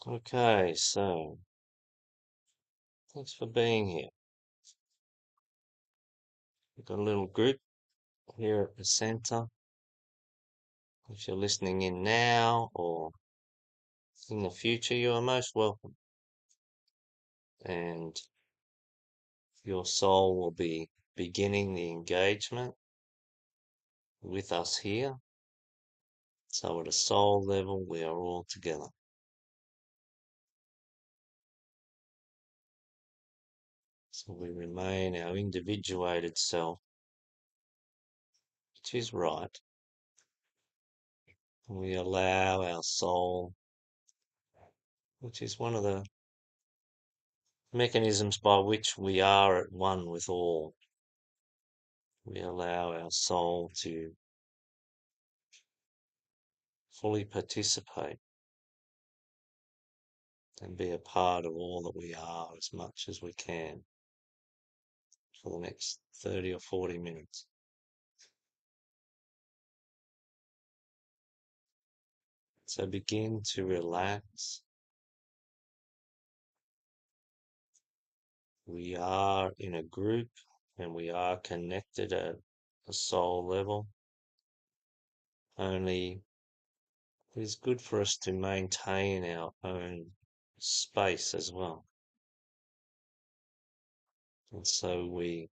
Okay, so thanks for being here. We've got a little group here at the centre. If you're listening in now or in the future, you are most welcome. And your soul will be beginning the engagement with us here. So at a soul level, we are all together. So we remain our individuated self, which is right. And we allow our soul, which is one of the mechanisms by which we are at one with all. We allow our soul to fully participate and be a part of all that we are as much as we can for the next 30 or 40 minutes. So begin to relax. We are in a group and we are connected at a soul level. Only it is good for us to maintain our own space as well. And so we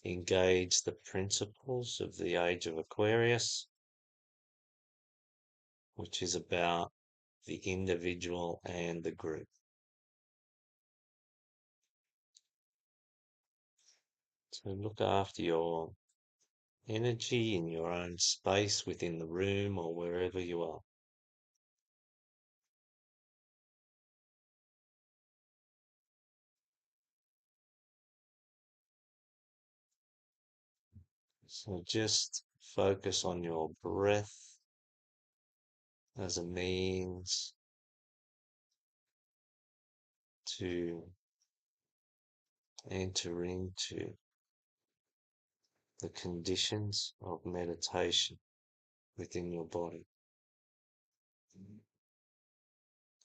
engage the principles of the age of Aquarius, which is about the individual and the group. So look after your energy in your own space within the room or wherever you are. So just focus on your breath as a means to enter into the conditions of meditation within your body.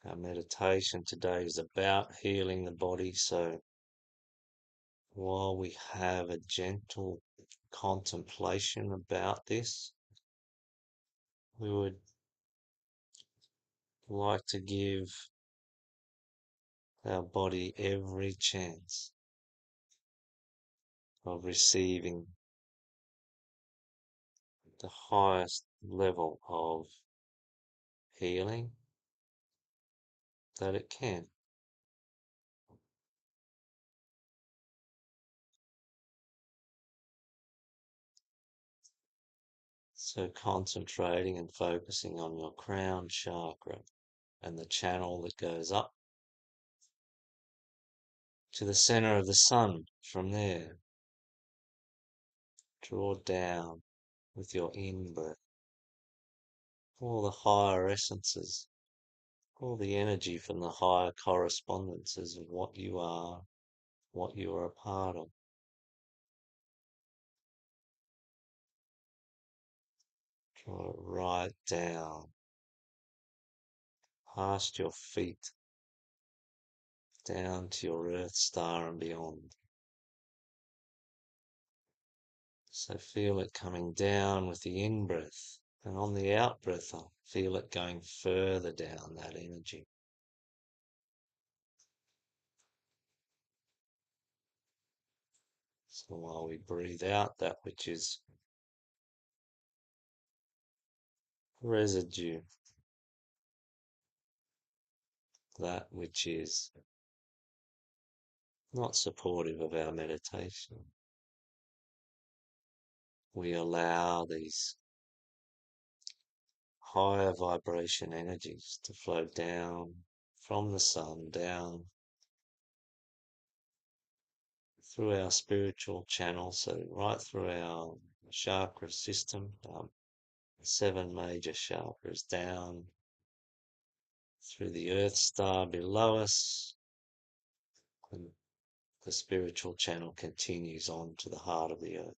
Our meditation today is about healing the body, so while we have a gentle contemplation about this, we would like to give our body every chance of receiving the highest level of healing that it can. So concentrating and focusing on your crown chakra and the channel that goes up to the center of the sun. From there, draw down with your in-breath all the higher essences, all the energy from the higher correspondences of what you are a part of. Draw it right down, past your feet, down to your Earth star and beyond. So feel it coming down with the in-breath, and on the out-breath, feel it going further down, that energy. So while we breathe out that which is residue, that which is not supportive of our meditation, we allow these higher vibration energies to flow down from the sun, down through our spiritual channel, so right through our chakra system, 7 major chakras, down through the Earth star below us, and the spiritual channel continues on to the heart of the Earth.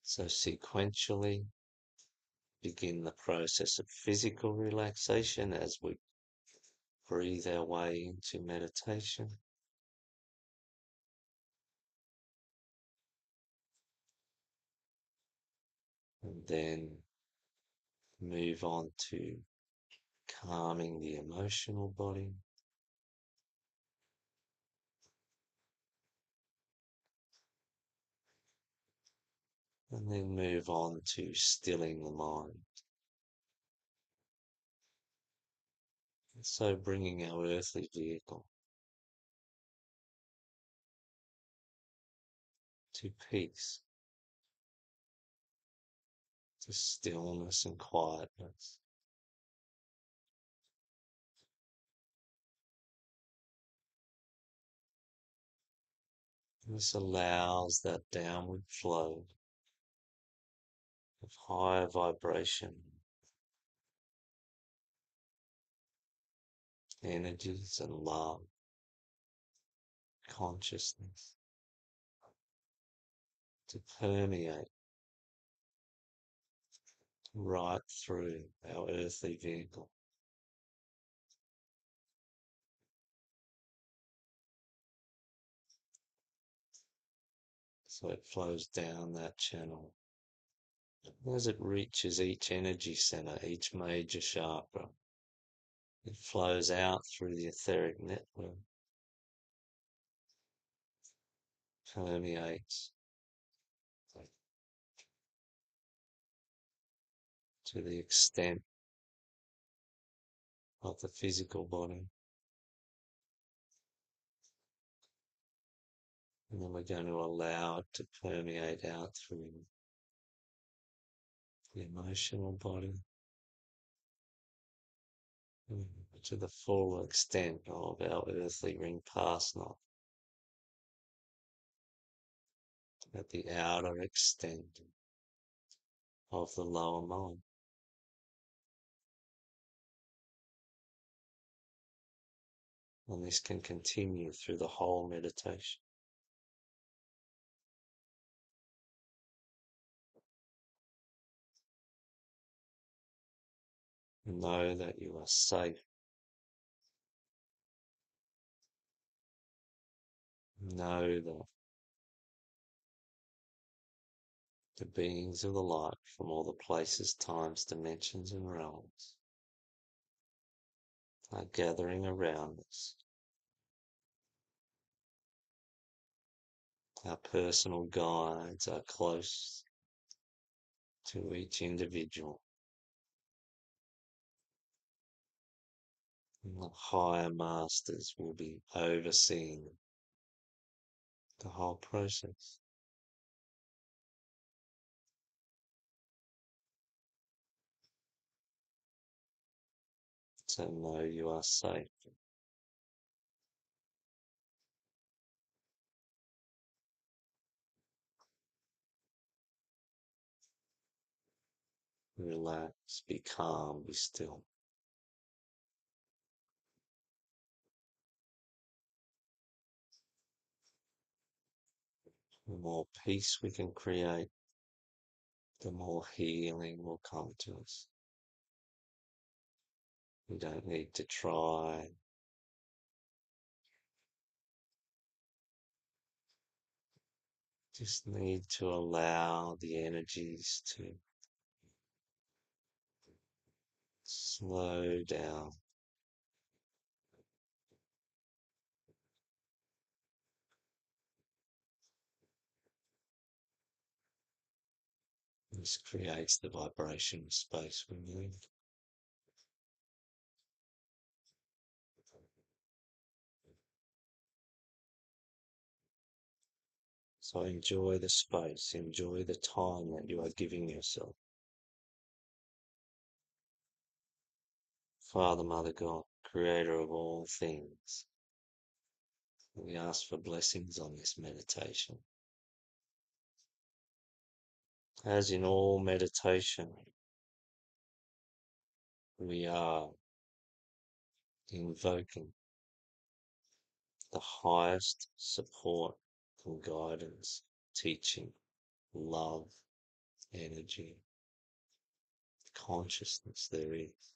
So sequentially begin the process of physical relaxation as we breathe our way into meditation. And then move on to calming the emotional body. And then move on to stilling the mind. So bringing our earthly vehicle to peace, to stillness and quietness. This allows that downward flow of higher vibration, energies and love, consciousness to permeate right through our earthly vehicle. So it flows down that channel. As it reaches each energy center, each major chakra, it flows out through the etheric network, permeates to the extent of the physical body. And then we're going to allow it to permeate out through the emotional body to the full extent of our earthly ring past knot, at the outer extent of the lower mind. And this can continue through the whole meditation. Know that you are safe. Know that the beings of the light from all the places, times, dimensions, and realms are gathering around us. Our personal guides are close to each individual. And the higher masters will be overseeing the whole process. So know you are safe. Relax, be calm, be still. The more peace we can create, the more healing will come to us. We don't need to try. Just need to allow the energies to slow down. This creates the vibration space we need. So enjoy the space, enjoy the time that you are giving yourself. Father, Mother God, creator of all things, we ask for blessings on this meditation. As in all meditation, we are invoking the highest support and guidance, teaching, love, energy, consciousness there is.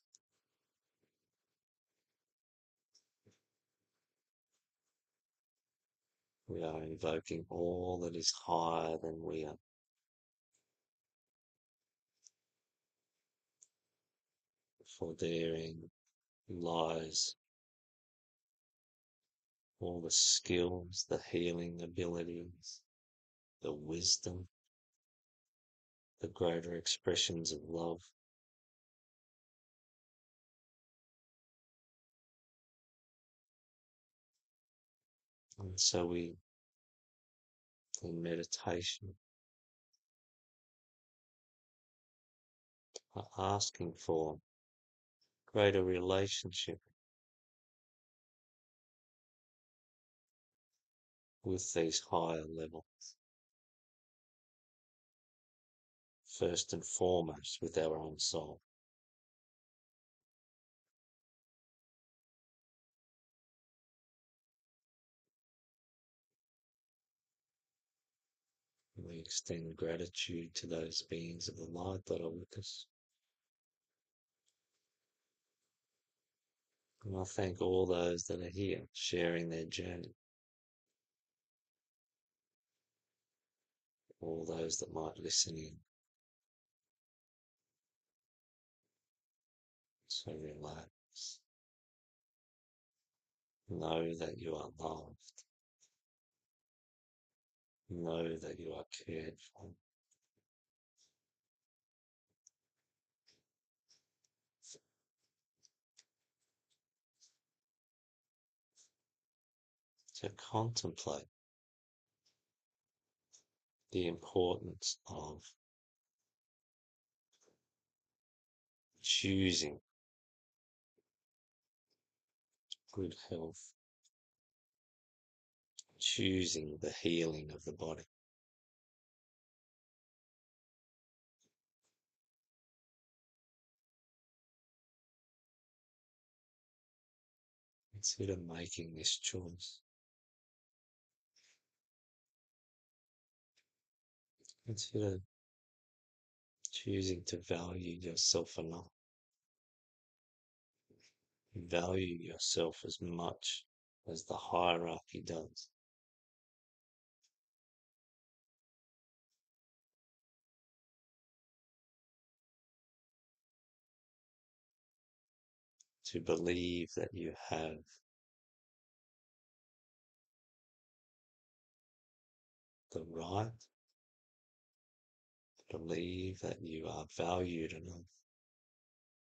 We are invoking all that is higher than we are. For therein lies all the skills, the healing abilities, the wisdom, the greater expressions of love. And so we, in meditation, are asking for greater relationship with these higher levels. First and foremost with our own soul. We extend gratitude to those beings of the light that are with us. And I thank all those that are here sharing their journey. All those that might listen in. So relax. Know that you are loved. Know that you are cared for. To contemplate the importance of choosing good health, choosing the healing of the body. Consider making this choice. Consider choosing to value yourself enough. Value yourself as much as the hierarchy does. To believe that you have the right, believe that you are valued enough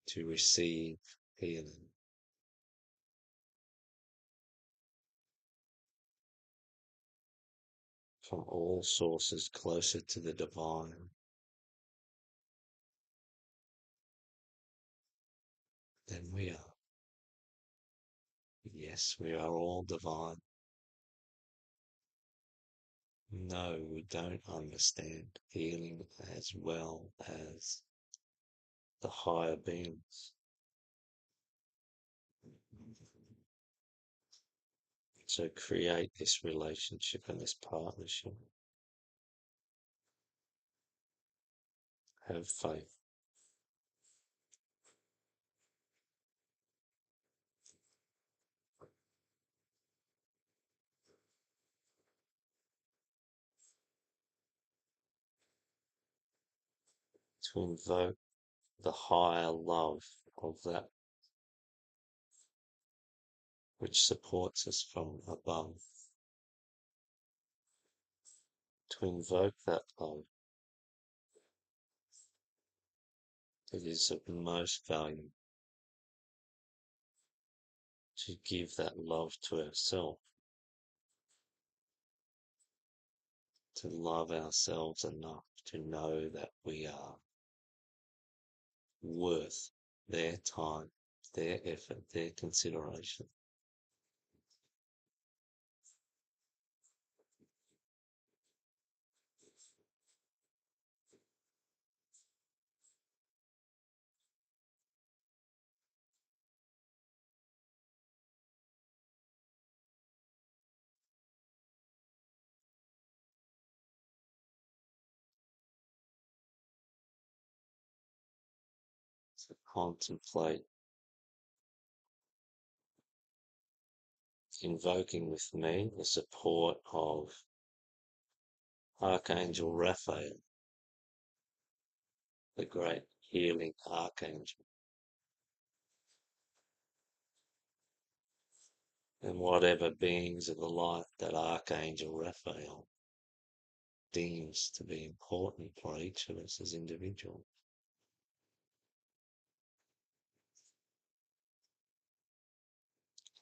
to receive healing. From all sources closer to the divine than we are. Yes, we are all divine. No, we don't understand healing as well as the higher beings. So create this relationship and this partnership. Have faith. To invoke the higher love of that which supports us from above. To invoke that love that is of most value. To give that love to ourselves. To love ourselves enough to know that we are worth their time, their effort, their consideration. to contemplate invoking with me the support of Archangel Raphael, the great healing archangel, and whatever beings of the light that Archangel Raphael deems to be important for each of us as individuals.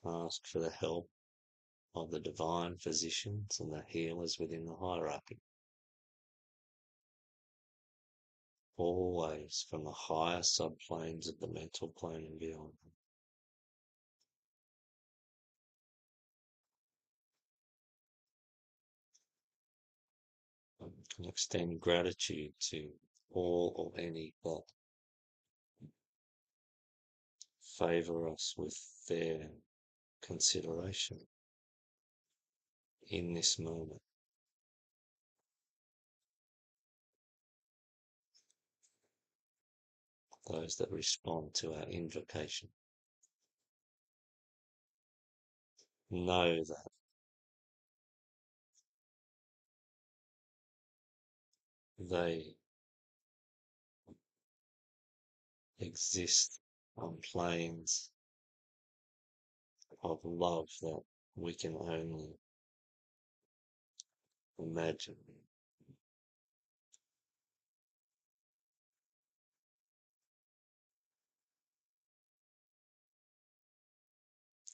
Ask for the help of the divine physicians and the healers within the hierarchy, always from the higher subplanes of the mental plane and beyond. And extend gratitude to all or any that favour us with their consideration in this moment. Those that respond to our invocation. Know that they exist on planes of love that we can only imagine.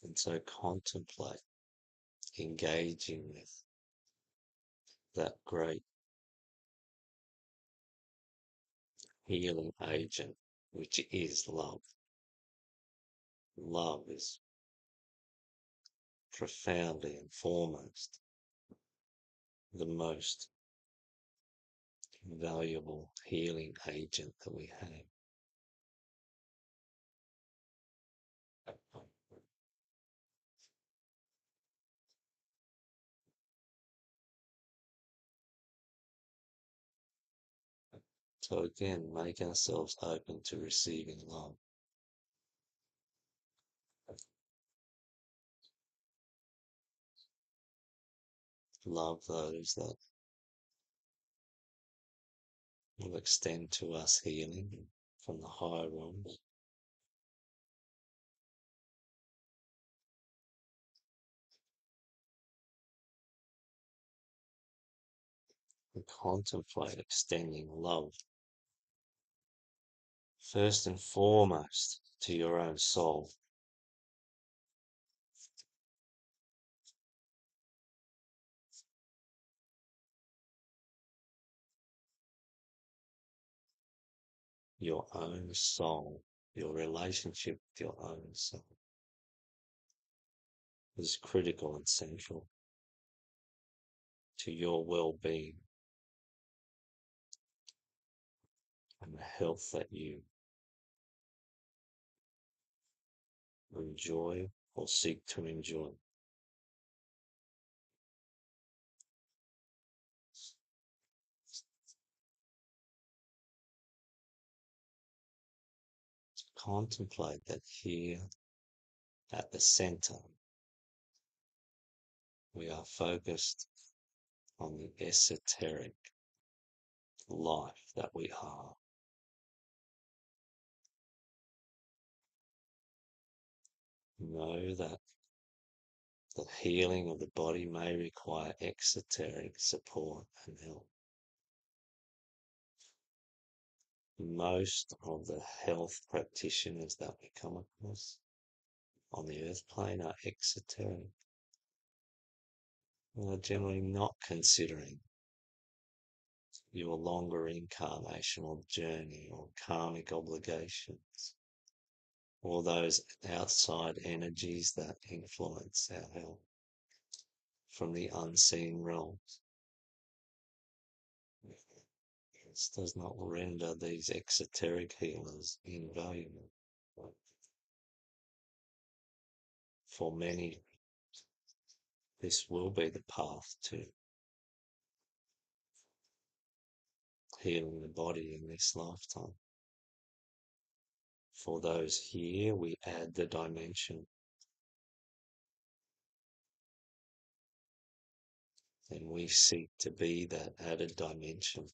And so contemplate engaging with that great healing agent, which is love. Love is profoundly and foremost the most valuable healing agent that we have. So again, make ourselves open to receiving love. Love those that will extend to us healing from the higher realms. And contemplate extending love first and foremost to your own soul. Your own soul, your relationship with your own soul is critical and central to your well-being and the health that you enjoy or seek to enjoy. Contemplate that here at the center, we are focused on the esoteric life that we are. Know that the healing of the body may require exoteric support and help. Most of the health practitioners that we come across on the earth plane are exoteric. They are generally not considering your longer incarnational journey or karmic obligations, or those outside energies that influence our health from the unseen realms. This does not render these exoteric healers invaluable. For many, this will be the path to healing the body in this lifetime. For those here, we add the dimension, and we seek to be that added dimension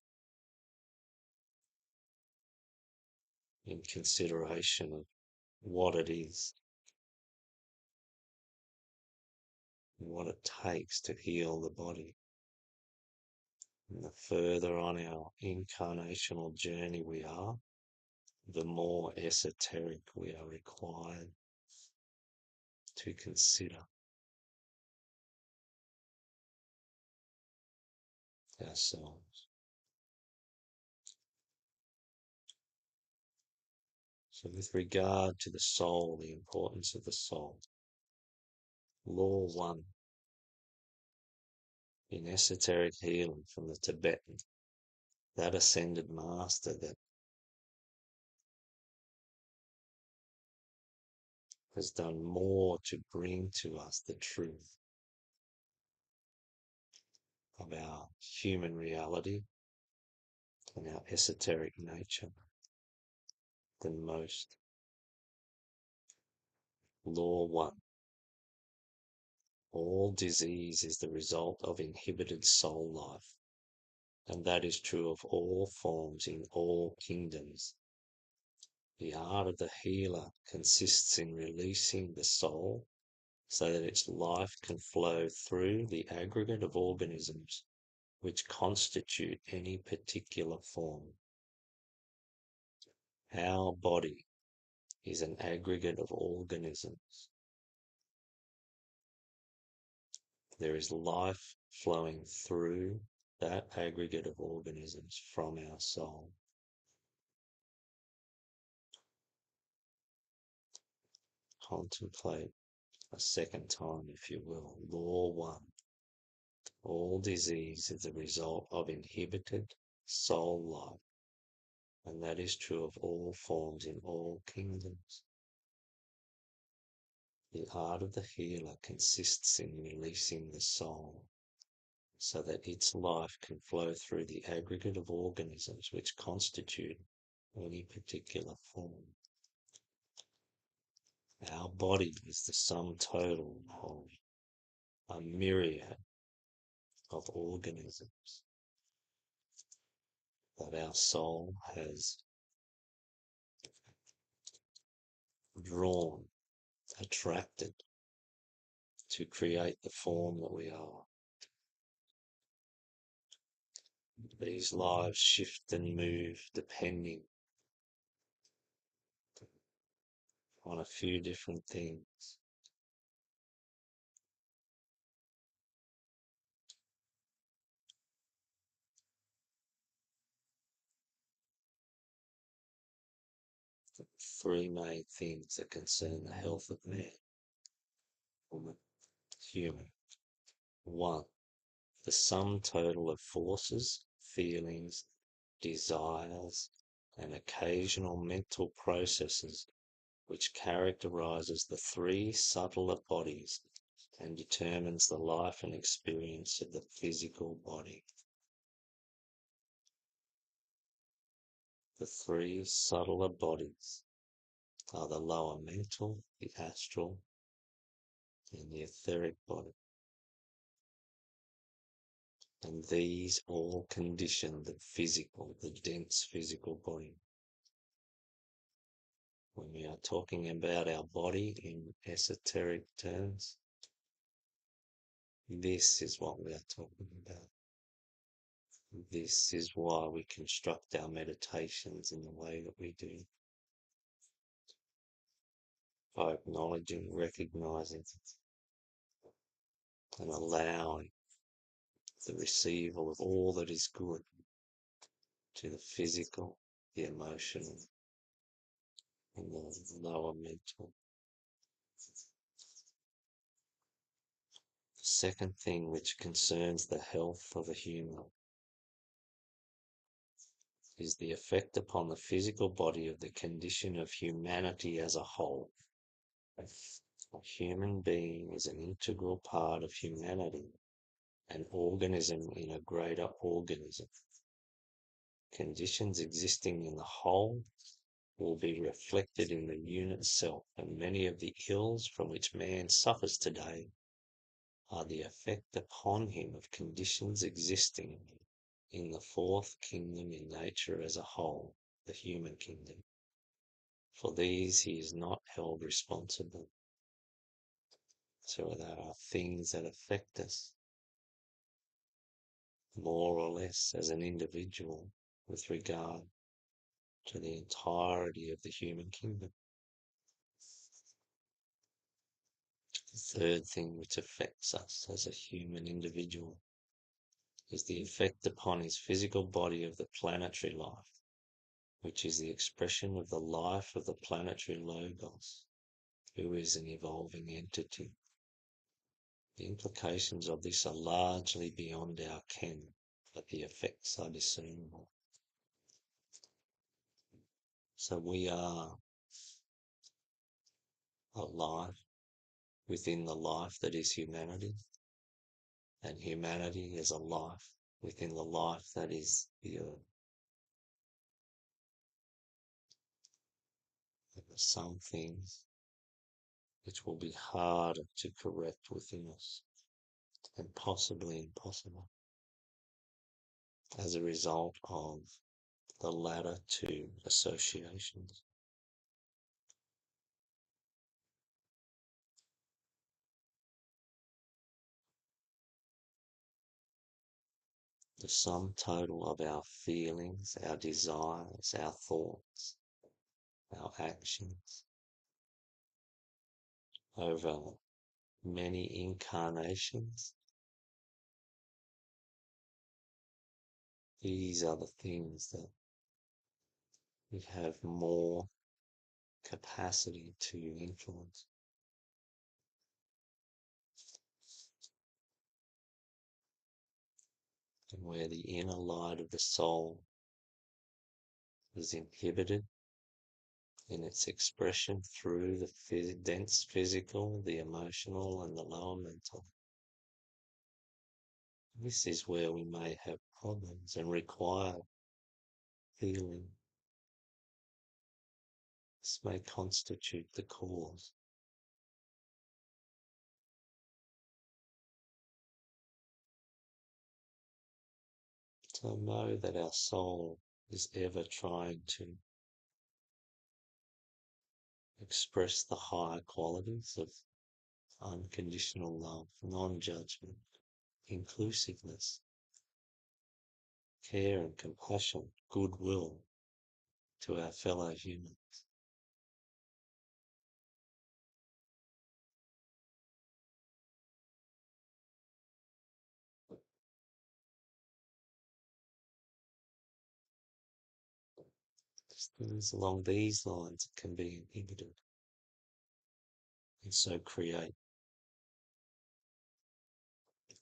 in consideration of what it is and what it takes to heal the body. And the further on our incarnational journey we are, the more esoteric we are required to consider ourselves. So with regard to the soul, the importance of the soul, Law 1 in esoteric healing from the Tibetan, that ascended master that has done more to bring to us the truth of our human reality and our esoteric nature than most. Law 1. All disease is the result of inhibited soul life, and that is true of all forms in all kingdoms. The art of the healer consists in releasing the soul so that its life can flow through the aggregate of organisms which constitute any particular form. Our body is an aggregate of organisms. There is life flowing through that aggregate of organisms from our soul. Contemplate a second time, if you will. Law 1. All disease is the result of inhibited soul life, and that is true of all forms in all kingdoms. The art of the healer consists in releasing the soul so that its life can flow through the aggregate of organisms which constitute any particular form. Our body is the sum total of a myriad of organisms that our soul has drawn, attracted to create the form that we are. These lives shift and move depending on a few different things. The three main things that concern the health of man, woman, human. 1. The sum total of forces, feelings, desires, and occasional mental processes which characterizes the three subtler bodies and determines the life and experience of the physical body. The three subtler bodies are the lower mental, the astral, and the etheric body. And these all condition the physical, the dense physical body. When we are talking about our body in esoteric terms, this is what we are talking about. This is why we construct our meditations in the way that we do. By acknowledging, recognizing, and allowing the receival of all that is good to the physical, the emotional, and the lower mental. The second thing which concerns the health of a human is the effect upon the physical body of the condition of humanity as a whole. A human being is an integral part of humanity, an organism in a greater organism. Conditions existing in the whole will be reflected in the unit self, and many of the ills from which man suffers today are the effect upon him of conditions existing in the fourth kingdom in nature as a whole, the human kingdom. For these he is not held responsible. So there are things that affect us more or less as an individual with regard to the entirety of the human kingdom. The third thing which affects us as a human individual is the effect upon his physical body of the planetary life, which is the expression of the life of the planetary Logos, who is an evolving entity. The implications of this are largely beyond our ken, but the effects are discernible. So we are alive within the life that is humanity, and humanity is a life within the life that is the earth. There are some things which will be harder to correct within us and possibly impossible as a result of the latter two associations. The sum total of our feelings, our desires, our thoughts, our actions over many incarnations, these are the things that we have more capacity to influence. And where the inner light of the soul is inhibited in its expression through the dense physical, the emotional, and the lower mental. This is where we may have problems and require healing. This may constitute the cause. So know that our soul is ever trying to express the higher qualities of unconditional love, non-judgment, inclusiveness, care and compassion, goodwill to our fellow humans. Things along these lines can be inhibited and so create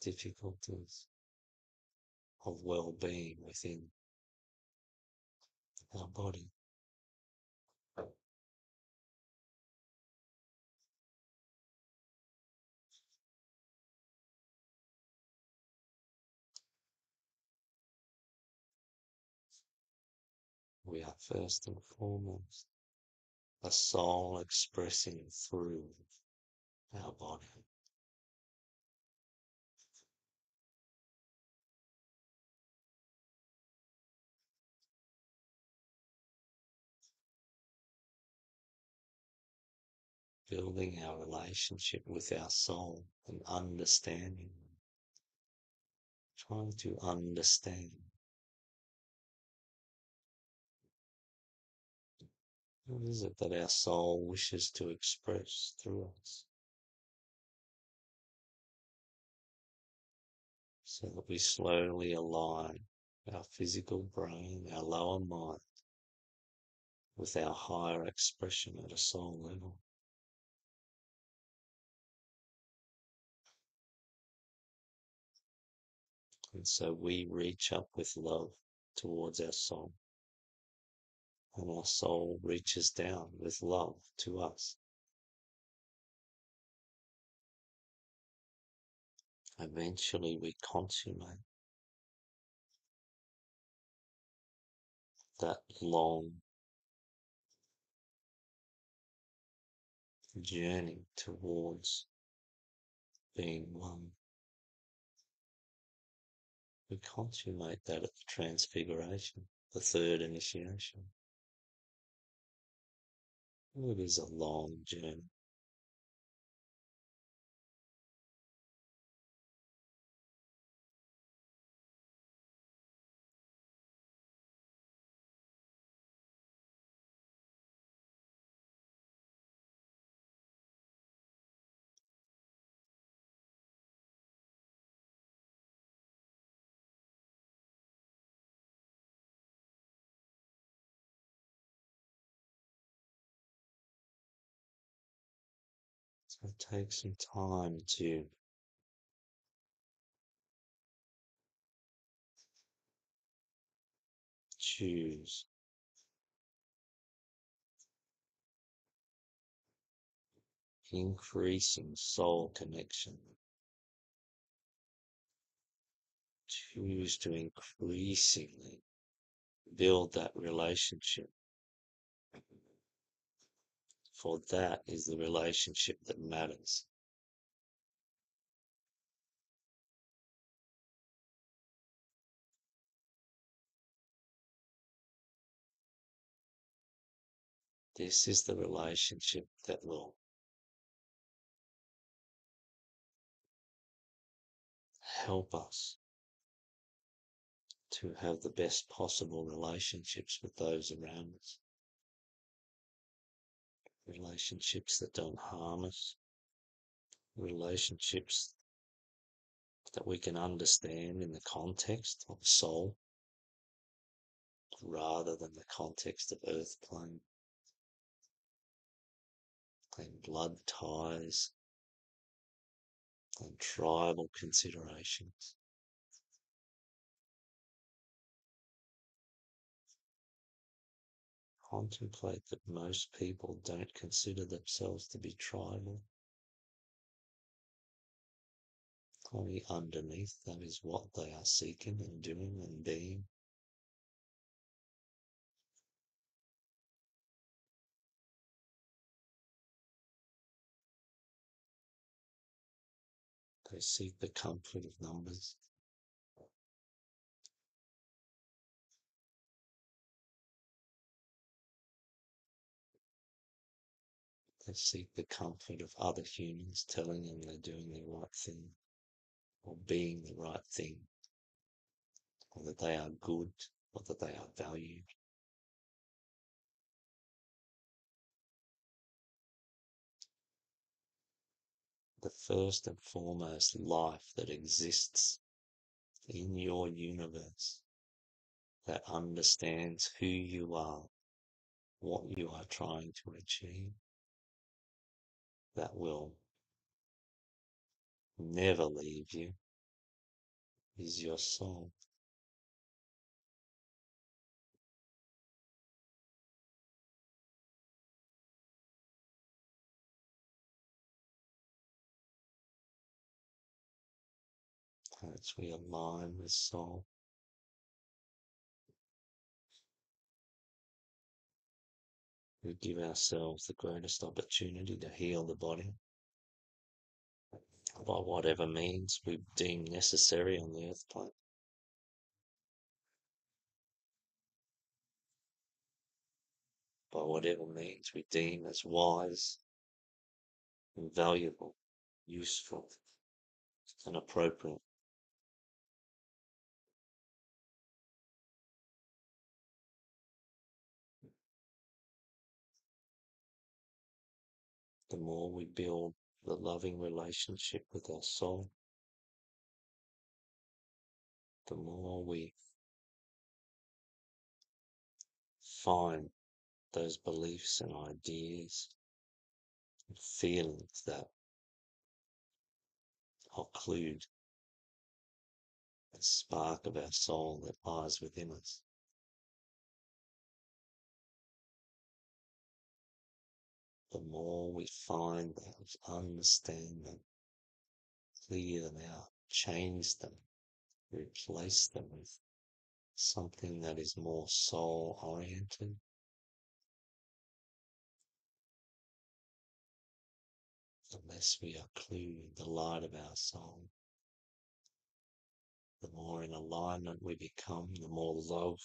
difficulties of well-being within our body. We are first and foremost a soul expressing through our body. Building our relationship with our soul and understanding, trying to understand what is it that our soul wishes to express through us, so that we slowly align our physical brain, our lower mind, with our higher expression at a soul level. And so we reach up with love towards our soul, and our soul reaches down with love to us. Eventually we consummate that long journey towards being one. We consummate that at the transfiguration, the third initiation. It is a long journey. So take some time to choose increasing soul connection. Choose to increasingly build that relationship, for that is the relationship that matters. This is the relationship that will help us to have the best possible relationships with those around us. Relationships that don't harm us. Relationships that we can understand in the context of soul rather than the context of earth plane and blood ties and tribal considerations. Contemplate that most people don't consider themselves to be tribal. Only underneath that is what they are seeking and doing and being. They seek the comfort of numbers. They seek the comfort of other humans telling them they're doing the right thing or being the right thing, or that they are good or that they are valued. The first and foremost life that exists in your universe that understands who you are, what you are trying to achieve, that will never leave you, is your soul. As we align with soul, we give ourselves the greatest opportunity to heal the body by whatever means we deem necessary on the earth plane. By whatever means we deem as wise and valuable, useful and appropriate. The more we build the loving relationship with our soul, the more we find those beliefs and ideas and feelings that occlude the spark of our soul that lies within us. The more we find those, understand them, clear them out, change them, replace them with something that is more soul oriented, the less we are clued the light of our soul, the more in alignment we become, the more love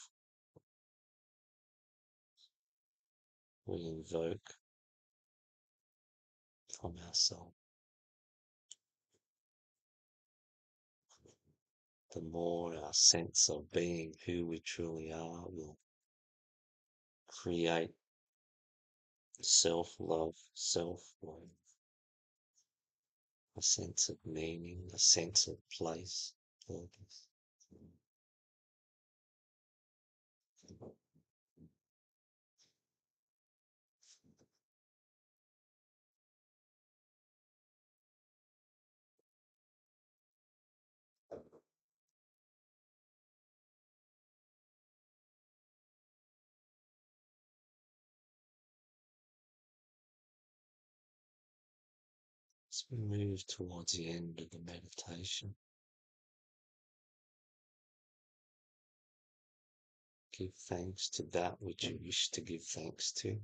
we invoke from our soul, the more our sense of being who we truly are will create self-love, self-worth, a sense of meaning, a sense of place, purpose. As we move towards the end of the meditation, give thanks to that which you wish to give thanks to.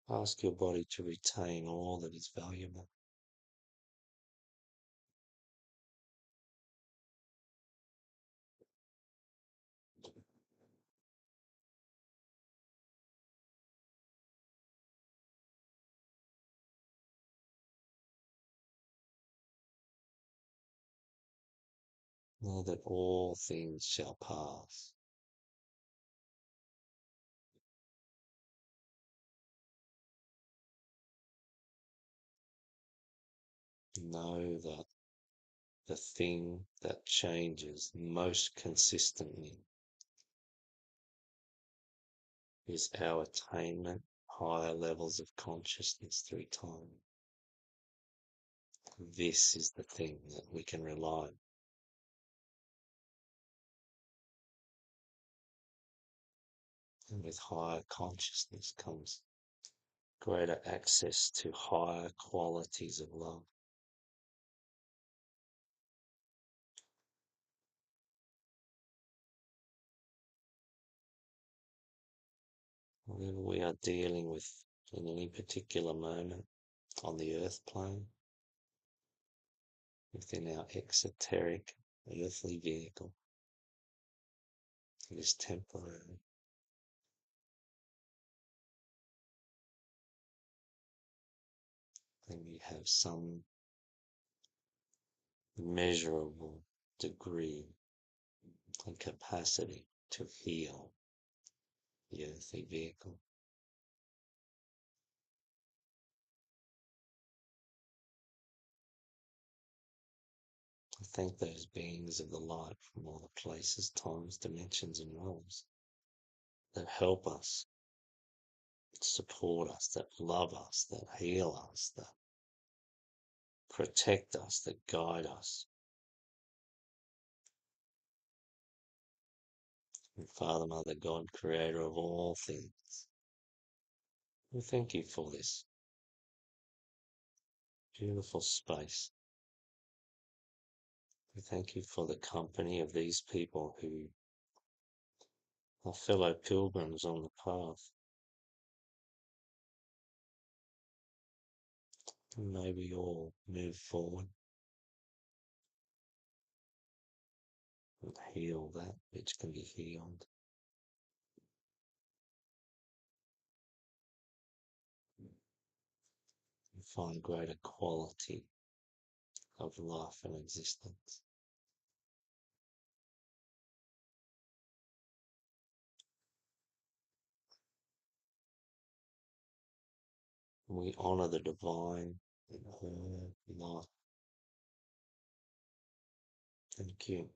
Ask your body to retain all that is valuable. Know that all things shall pass. Know that the thing that changes most consistently is our attainment, higher levels of consciousness through time. This is the thing that we can rely on. And with higher consciousness comes greater access to higher qualities of love. Whatever we are dealing with in any particular moment on the earth plane, within our exoteric earthly vehicle, it is temporary. And we have some measurable degree and capacity to heal the earthly vehicle. I thank those beings of the light from all the places, times, dimensions, and realms that help us, support us, that love us, that heal us, that protect us, that guide us. And Father, Mother, God, Creator of all things, we thank you for this beautiful space. We thank you for the company of these people who are fellow pilgrims on the path. And may we all move forward and heal that which can be healed. And find greater quality of life and existence. We honour the divine in her life. Thank you.